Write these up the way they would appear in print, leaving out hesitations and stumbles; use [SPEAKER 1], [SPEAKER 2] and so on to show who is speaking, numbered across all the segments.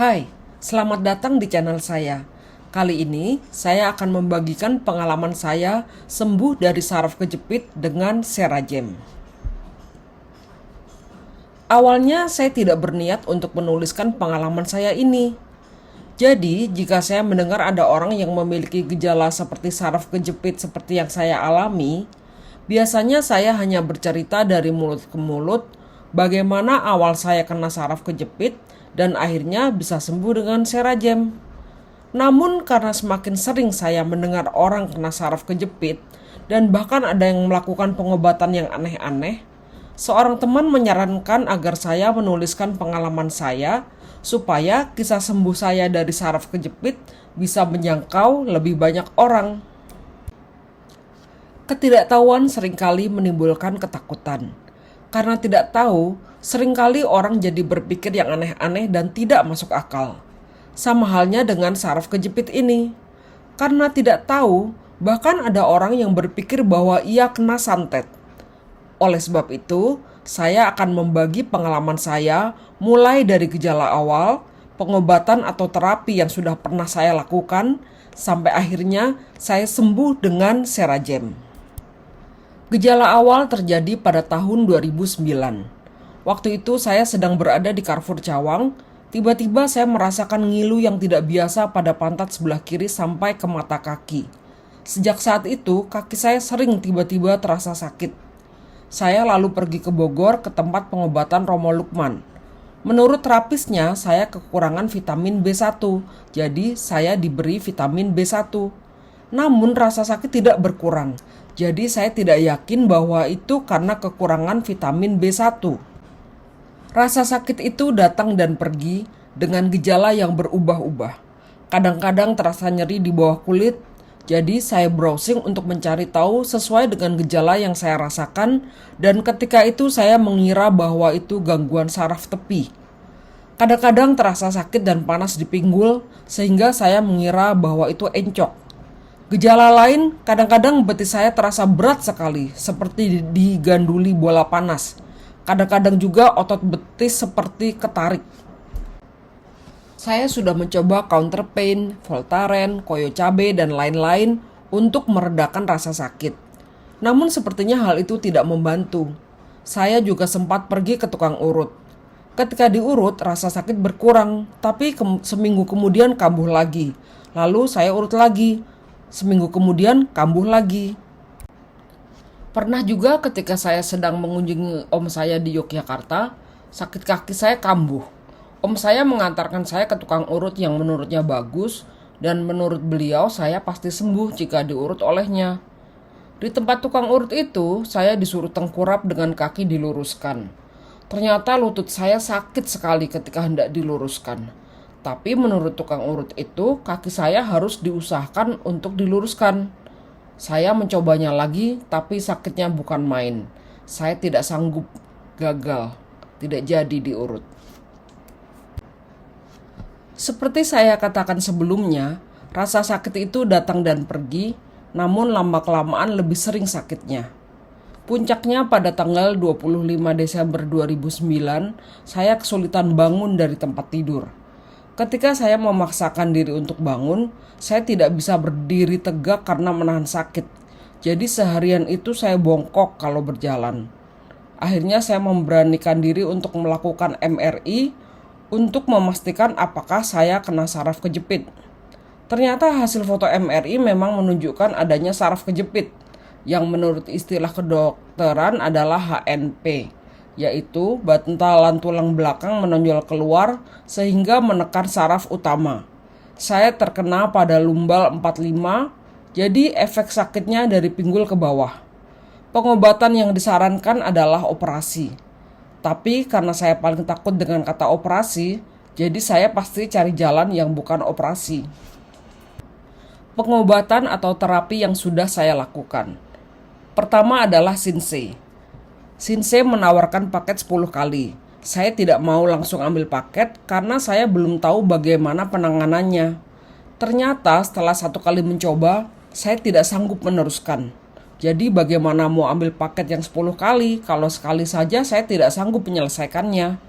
[SPEAKER 1] Hai, selamat datang di channel saya. Kali ini saya akan membagikan pengalaman saya sembuh dari saraf kejepit dengan Seragem. Awalnya saya tidak berniat untuk menuliskan pengalaman saya ini. Jadi, jika saya mendengar ada orang yang memiliki gejala seperti saraf kejepit seperti yang saya alami, biasanya saya hanya bercerita dari mulut ke mulut bagaimana awal saya kena saraf kejepit dan akhirnya bisa sembuh dengan Seragem. Namun karena semakin sering saya mendengar orang kena saraf kejepit dan bahkan ada yang melakukan pengobatan yang aneh-aneh, seorang teman menyarankan agar saya menuliskan pengalaman saya supaya kisah sembuh saya dari saraf kejepit bisa menjangkau lebih banyak orang. Ketidaktahuan seringkali menimbulkan ketakutan. Karena tidak tahu, seringkali orang jadi berpikir yang aneh-aneh dan tidak masuk akal. Sama halnya dengan saraf kejepit ini. Karena tidak tahu, bahkan ada orang yang berpikir bahwa ia kena santet. Oleh sebab itu, saya akan membagi pengalaman saya mulai dari gejala awal, pengobatan atau terapi yang sudah pernah saya lakukan, sampai akhirnya saya sembuh dengan Seragem. Gejala awal terjadi pada tahun 2009. Waktu itu saya sedang berada di Carrefour Cawang. Tiba-tiba saya merasakan ngilu yang tidak biasa pada pantat sebelah kiri sampai ke mata kaki. Sejak saat itu, kaki saya sering tiba-tiba terasa sakit. Saya lalu pergi ke Bogor ke tempat pengobatan Romo Lukman. Menurut terapisnya, saya kekurangan vitamin B1, jadi saya diberi vitamin B1. Namun rasa sakit tidak berkurang, jadi saya tidak yakin bahwa itu karena kekurangan vitamin B1. Rasa sakit itu datang dan pergi dengan gejala yang berubah-ubah. Kadang-kadang terasa nyeri di bawah kulit, jadi saya browsing untuk mencari tahu sesuai dengan gejala yang saya rasakan, dan ketika itu saya mengira bahwa itu gangguan saraf tepi. Kadang-kadang terasa sakit dan panas di pinggul, sehingga saya mengira bahwa itu encok. Gejala lain, kadang-kadang betis saya terasa berat sekali, seperti diganduli bola panas. Kadang-kadang juga otot betis seperti ketarik. Saya sudah mencoba counter pain, Voltaren, koyo cabe, dan lain-lain untuk meredakan rasa sakit. Namun sepertinya hal itu tidak membantu. Saya juga sempat pergi ke tukang urut. Ketika diurut, rasa sakit berkurang, tapi seminggu kemudian kambuh lagi. Lalu saya urut lagi. Seminggu kemudian kambuh lagi. Pernah juga ketika saya sedang mengunjungi om saya di Yogyakarta, sakit kaki saya kambuh. Om saya mengantarkan saya ke tukang urut yang menurutnya bagus, dan menurut beliau saya pasti sembuh jika diurut olehnya. Di tempat tukang urut itu, saya disuruh tengkurap dengan kaki diluruskan. Ternyata lutut saya sakit sekali ketika hendak diluruskan. Tapi menurut tukang urut itu, kaki saya harus diusahakan untuk diluruskan. Saya mencobanya lagi, tapi sakitnya bukan main. Saya tidak sanggup, gagal, tidak jadi diurut. Seperti saya katakan sebelumnya, rasa sakit itu datang dan pergi, namun lama-kelamaan lebih sering sakitnya. Puncaknya pada tanggal 25 Desember 2009, saya kesulitan bangun dari tempat tidur. Ketika saya memaksakan diri untuk bangun, saya tidak bisa berdiri tegak karena menahan sakit. Jadi seharian itu saya bongkok kalau berjalan. Akhirnya saya memberanikan diri untuk melakukan MRI untuk memastikan apakah saya kena saraf kejepit. Ternyata hasil foto MRI memang menunjukkan adanya saraf kejepit, yang menurut istilah kedokteran adalah HNP. Yaitu bantalan tulang belakang menonjol keluar sehingga menekan saraf utama. Saya terkena pada lumbal 45, jadi efek sakitnya dari pinggul ke bawah. Pengobatan yang disarankan adalah operasi. Tapi karena saya paling takut dengan kata operasi, jadi saya pasti cari jalan yang bukan operasi. Pengobatan atau terapi yang sudah saya lakukan. Pertama adalah Shinsei. Shinsei menawarkan paket 10 kali. Saya tidak mau langsung ambil paket karena saya belum tahu bagaimana penanganannya. Ternyata setelah 1 kali mencoba, saya tidak sanggup meneruskan. Jadi bagaimana mau ambil paket yang 10 kali kalau sekali saja saya tidak sanggup menyelesaikannya.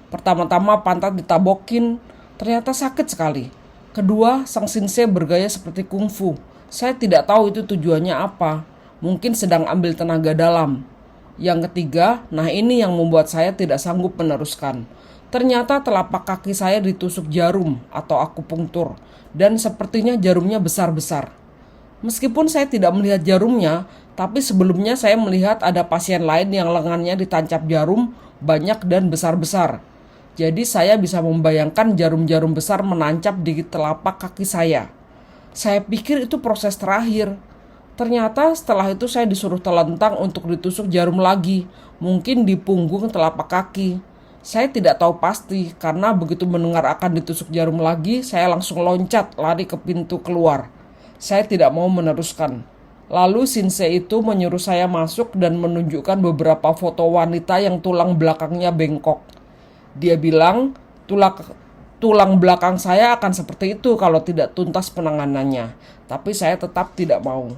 [SPEAKER 1] Pertama-tama pantat ditabokin, Ternyata sakit sekali. Kedua, sang sensei bergaya seperti kungfu. Saya tidak tahu itu tujuannya apa. Mungkin sedang ambil tenaga dalam. Yang ketiga, nah ini yang membuat saya tidak sanggup meneruskan. Ternyata telapak kaki saya ditusuk jarum atau akupunktur, dan sepertinya jarumnya besar-besar. Meskipun saya tidak melihat jarumnya, tapi sebelumnya saya melihat ada pasien lain yang lengannya ditancap jarum banyak dan besar-besar. Jadi saya bisa membayangkan jarum-jarum besar menancap di telapak kaki saya. Saya pikir itu proses terakhir. Ternyata setelah itu saya disuruh telentang untuk ditusuk jarum lagi, mungkin di punggung telapak kaki. Saya tidak tahu pasti karena begitu mendengar akan ditusuk jarum lagi, saya langsung loncat lari ke pintu keluar. Saya tidak mau meneruskan. Lalu sensei itu menyuruh saya masuk dan menunjukkan beberapa foto wanita yang tulang belakangnya bengkok. Dia bilang tulang belakang saya akan seperti itu kalau tidak tuntas penanganannya. Tapi saya tetap tidak mau.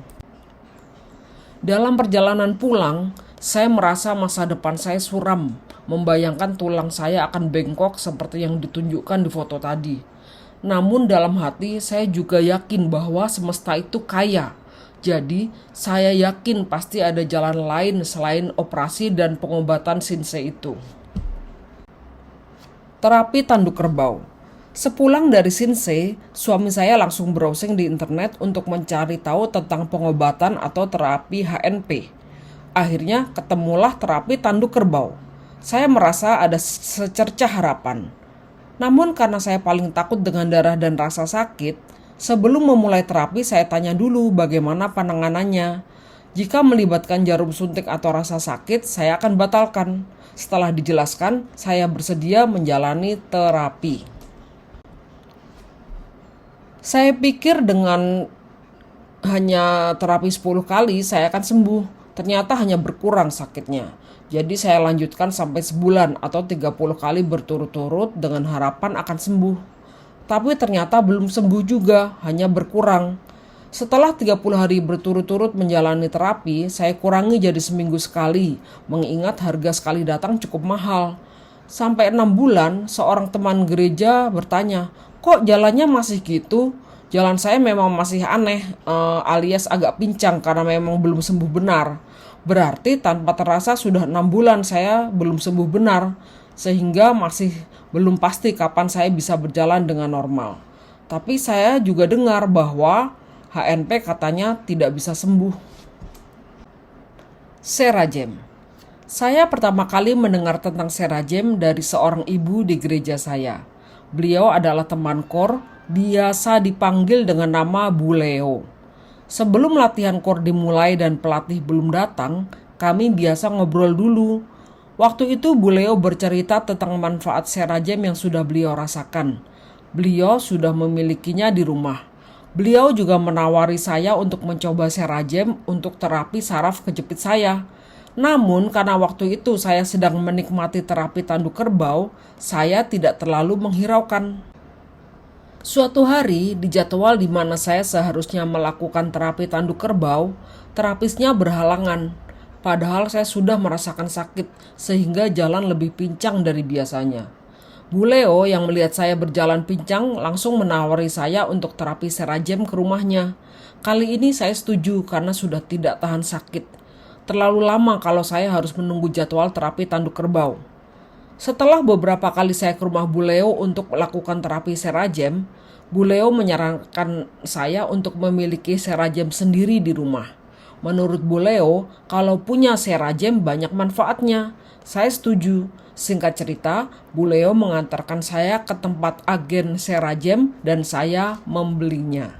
[SPEAKER 1] Dalam perjalanan pulang, saya merasa masa depan saya suram. Membayangkan tulang saya akan bengkok seperti yang ditunjukkan di foto tadi. Namun dalam hati saya juga yakin bahwa semesta itu kaya. Jadi saya yakin pasti ada jalan lain selain operasi dan pengobatan sensei itu. Terapi tanduk kerbau. Sepulang dari sensei, suami saya langsung browsing di internet untuk mencari tahu tentang pengobatan atau terapi HNP. Akhirnya ketemulah terapi tanduk kerbau. Saya merasa ada secercah harapan. Namun karena saya paling takut dengan darah dan rasa sakit, sebelum memulai terapi saya tanya dulu bagaimana penanganannya. Jika melibatkan jarum suntik atau rasa sakit, saya akan batalkan. Setelah dijelaskan, saya bersedia menjalani terapi. Saya pikir dengan hanya terapi 10 kali saya akan sembuh. Ternyata hanya berkurang sakitnya. Jadi saya lanjutkan sampai sebulan atau 30 kali berturut-turut dengan harapan akan sembuh. Tapi ternyata belum sembuh juga, hanya berkurang. Setelah 30 hari berturut-turut menjalani terapi, saya kurangi jadi seminggu sekali, mengingat harga sekali datang cukup mahal. Sampai 6 bulan, seorang teman gereja bertanya, "Kok jalannya masih gitu?" Jalan saya memang masih aneh, alias agak pincang karena memang belum sembuh benar. Berarti tanpa terasa sudah 6 bulan saya belum sembuh benar, sehingga masih belum pasti kapan saya bisa berjalan dengan normal. Tapi saya juga dengar bahwa HNP katanya tidak bisa sembuh. Serajem. Saya pertama kali mendengar tentang Serajem dari seorang ibu di gereja saya. Beliau adalah teman kor, biasa dipanggil dengan nama Bu Leo. Sebelum latihan kor dimulai dan pelatih belum datang, kami biasa ngobrol dulu. Waktu itu Bu Leo bercerita tentang manfaat Serajem yang sudah beliau rasakan. Beliau sudah memilikinya di rumah. Beliau juga menawari saya untuk mencoba Serajem untuk terapi saraf kejepit saya. Namun karena waktu itu saya sedang menikmati terapi tanduk kerbau, saya tidak terlalu menghiraukan. Suatu hari di jadwal di mana saya seharusnya melakukan terapi tanduk kerbau, terapisnya berhalangan. Padahal saya sudah merasakan sakit sehingga jalan lebih pincang dari biasanya. Bu Leo yang melihat saya berjalan pincang langsung menawari saya untuk terapi Serajem ke rumahnya. Kali ini saya setuju karena sudah tidak tahan sakit. Terlalu lama kalau saya harus menunggu jadwal terapi tanduk kerbau. Setelah beberapa kali saya ke rumah Bu Leo untuk melakukan terapi Serajem, Bu Leo menyarankan saya untuk memiliki Serajem sendiri di rumah. Menurut Bu Leo, kalau punya Serajem banyak manfaatnya. Saya setuju. Singkat cerita, Bu Leo mengantarkan saya ke tempat agen Serajem dan saya membelinya.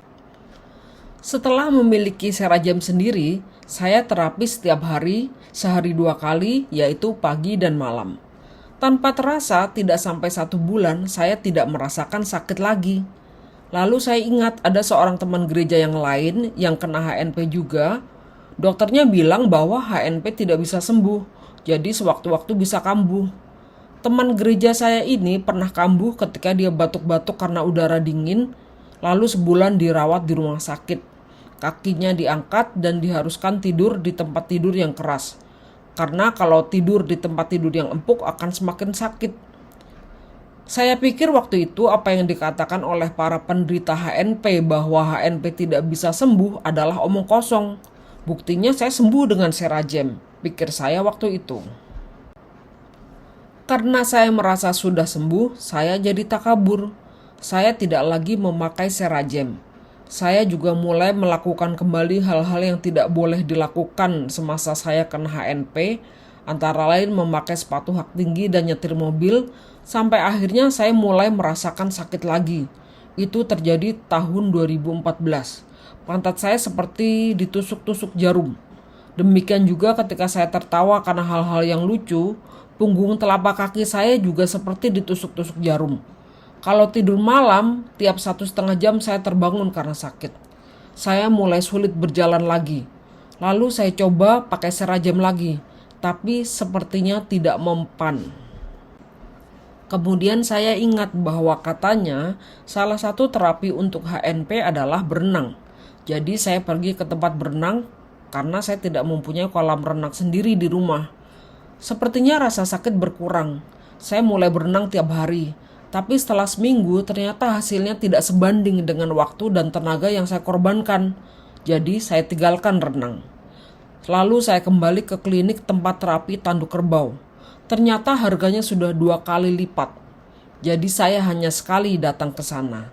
[SPEAKER 1] Setelah memiliki Serajem sendiri, saya terapi setiap hari, sehari 2 kali, yaitu pagi dan malam. Tanpa terasa, tidak sampai 1 bulan, saya tidak merasakan sakit lagi. Lalu saya ingat ada seorang teman gereja yang lain yang kena HNP juga. Dokternya bilang bahwa HNP tidak bisa sembuh, jadi sewaktu-waktu bisa kambuh. Teman gereja saya ini pernah kambuh ketika dia batuk-batuk karena udara dingin, lalu sebulan dirawat di rumah sakit. Kakinya diangkat dan diharuskan tidur di tempat tidur yang keras. Karena kalau tidur di tempat tidur yang empuk akan semakin sakit. Saya pikir waktu itu apa yang dikatakan oleh para penderita HNP bahwa HNP tidak bisa sembuh adalah omong kosong. Buktinya saya sembuh dengan Serajem, pikir saya waktu itu. Karena saya merasa sudah sembuh, saya jadi takabur. Saya tidak lagi memakai Serajem. Saya juga mulai melakukan kembali hal-hal yang tidak boleh dilakukan semasa saya kena HNP, antara lain memakai sepatu hak tinggi dan nyetir mobil, sampai akhirnya saya mulai merasakan sakit lagi. Itu terjadi tahun 2014. Pantat saya seperti ditusuk-tusuk jarum. Demikian juga ketika saya tertawa karena hal-hal yang lucu, punggung telapak kaki saya juga seperti ditusuk-tusuk jarum. Kalau tidur malam, tiap 1,5 jam saya terbangun karena sakit. Saya mulai sulit berjalan lagi. Lalu saya coba pakai Serajem lagi, tapi sepertinya tidak mempan. Kemudian saya ingat bahwa katanya salah satu terapi untuk HNP adalah berenang. Jadi saya pergi ke tempat berenang karena saya tidak mempunyai kolam renang sendiri di rumah. Sepertinya rasa sakit berkurang. Saya mulai berenang tiap hari. Tapi setelah seminggu ternyata hasilnya tidak sebanding dengan waktu dan tenaga yang saya korbankan. Jadi saya tinggalkan renang. Lalu saya kembali ke klinik tempat terapi tanduk kerbau. Ternyata harganya sudah 2 kali lipat. Jadi saya hanya sekali datang ke sana.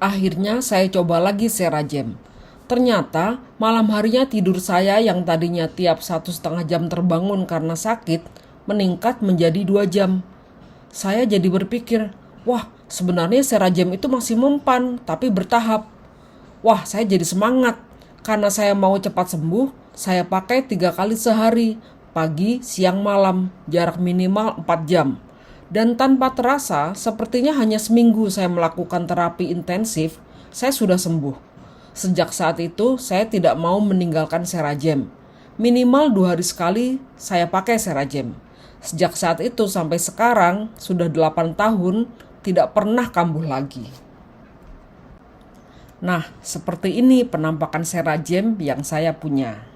[SPEAKER 1] Akhirnya saya coba lagi Serajem. Ternyata malam harinya tidur saya yang tadinya tiap 1,5 jam terbangun karena sakit meningkat menjadi 2 jam. Saya jadi berpikir, wah sebenarnya Serajem itu masih mempan tapi bertahap. Wah saya jadi semangat. Karena saya mau cepat sembuh, saya pakai 3 kali sehari, pagi, siang, malam, jarak minimal 4 jam. Dan tanpa terasa, sepertinya hanya seminggu saya melakukan terapi intensif, saya sudah sembuh. Sejak saat itu, saya tidak mau meninggalkan Serajem. Minimal 2 hari sekali, saya pakai Serajem. Sejak saat itu sampai sekarang, sudah 8 tahun, tidak pernah kambuh lagi. Nah, seperti ini penampakan Serajem yang saya punya.